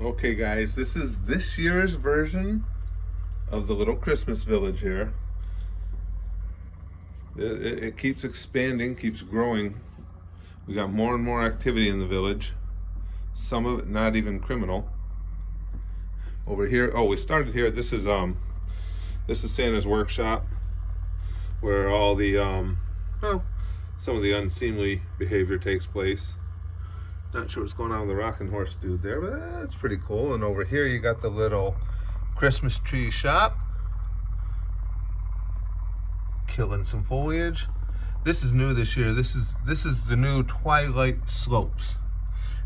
Okay guys, this is this year's version of the little Christmas village here. It keeps expanding, keeps growing. We got more and more activity in the village. Some of it not even criminal. Over here, we started here. This is Santa's workshop, where all the some of the unseemly behavior takes place. Not sure what's going on with the rocking horse dude there, but that's pretty cool. And over here you got the little Christmas tree shop, killing some foliage. This is new this year. This is the new Twilight Slopes.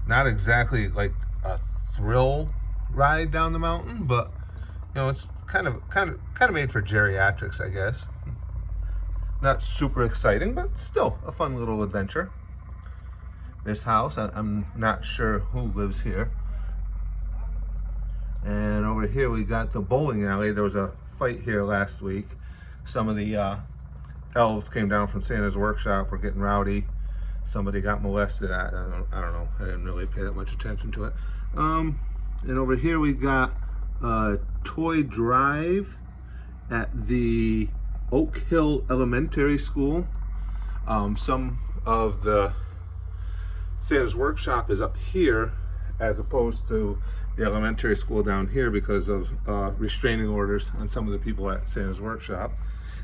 Not exactly like a thrill ride down the mountain, but it's kind of made for geriatrics, I guess. Not super exciting, but still a fun little adventure. This house, I'm not sure who lives here. And over here we got the bowling alley. There was a fight here last week. Some of the elves came down from Santa's workshop, were getting rowdy. Somebody got molested. I don't know. I didn't really pay that much attention to it. And over here we got a toy drive at the Oak Hill Elementary School. Some of the Santa's workshop is up here as opposed to the elementary school down here because of restraining orders on some of the people at Santa's workshop.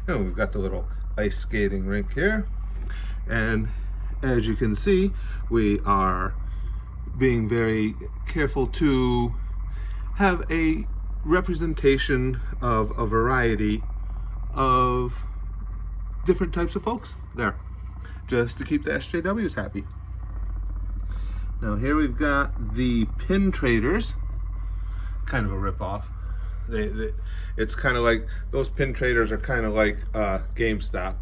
And we've got the little ice skating rink here. And as you can see, we are being very careful to have a representation of a variety of different types of folks there, just to keep the SJWs happy. Now here we've got the pin traders, kind of a ripoff. It's kind of like, those pin traders are kind of like GameStop.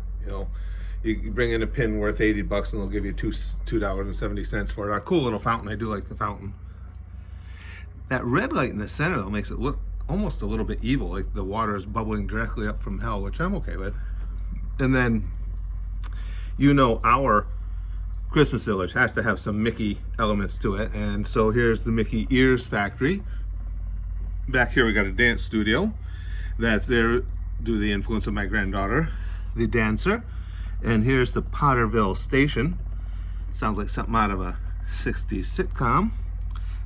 You bring in a pin worth $80 and they'll give you $2.70 for it. A cool little fountain. I do like the fountain. That red light in the center though makes it look almost a little bit evil, like the water is bubbling directly up from hell, which I'm okay with. And then our Christmas village has to have some Mickey elements to it, and so here's the Mickey Ears factory. Back here we got a dance studio that's there due to the influence of my granddaughter, the dancer. And here's the Potterville station. Sounds like something out of a 60s sitcom.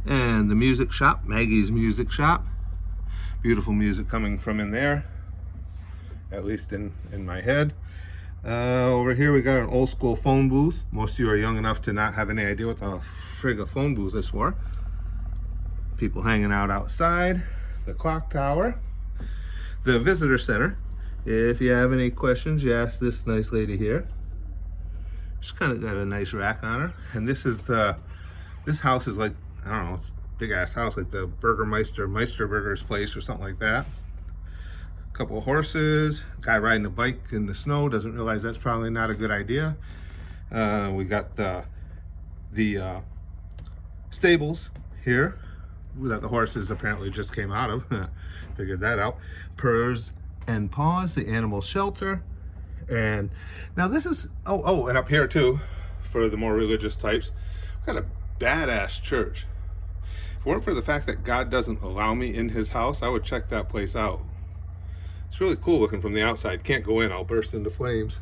And the music shop, Maggie's Music Shop. Beautiful music coming from in there, at least in my head. Over here we got an old school phone booth. Most of you are young enough to not have any idea what the frig a phone booth is for. People hanging out outside. The clock tower. The visitor center. If you have any questions, you ask this nice lady here. She's kind of got a nice rack on her. And this house is like, I don't know, it's a big ass house, like the Meisterburger's place or something like that. Couple of horses, guy riding a bike in the snow, doesn't realize that's probably not a good idea. We got the stables here that the horses apparently just came out of. Figured that out. Purrs and Paws, the animal shelter. And now this is, and up here too, for the more religious types, we've got a badass church. If it weren't for the fact that God doesn't allow me in his house, I would check that place out. It's really cool looking from the outside. Can't go in, I'll burst into flames.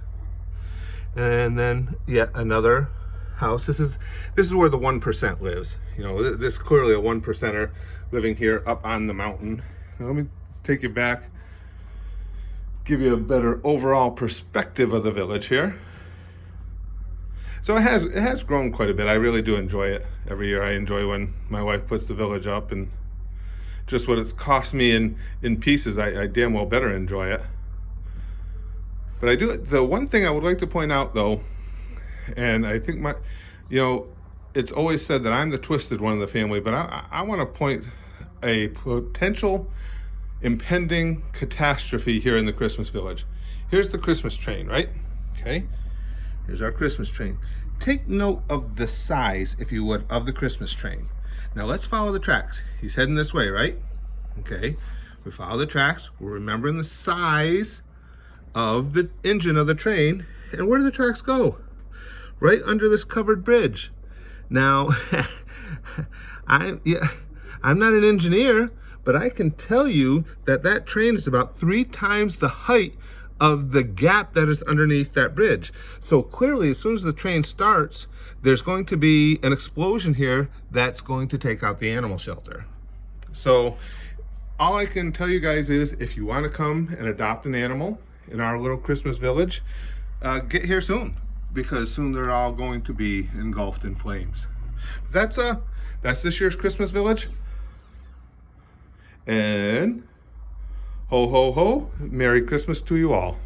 And then yet another house. This is where the 1% lives. This is clearly a 1%er living here up on the mountain. Now, let me take you back, give you a better overall perspective of the village here. So it has grown quite a bit. I really do enjoy it. Every year I enjoy when my wife puts the village up, and just what it's cost me in pieces, I damn well better enjoy it. But I do, the one thing I would like to point out though, and I think it's always said that I'm the twisted one in the family, but I want to point a potential impending catastrophe here in the Christmas village. Here's the Christmas train, right? Okay, here's our Christmas train. Take note of the size, if you would, of the Christmas train. Now let's follow the tracks. He's heading this way, right? Okay, we follow the tracks. We're remembering the size of the engine of the train. And where do the tracks go? Right under this covered bridge. Now, I'm not an engineer, but I can tell you that that train is about 3 times the height of the gap that is underneath that bridge. So clearly, as soon as the train starts, there's going to be an explosion here that's going to take out the animal shelter. So all I can tell you guys is, if you want to come and adopt an animal in our little Christmas village, get here soon, because soon they're all going to be engulfed in flames. That's this year's Christmas village. And ho ho ho, Merry Christmas to you all.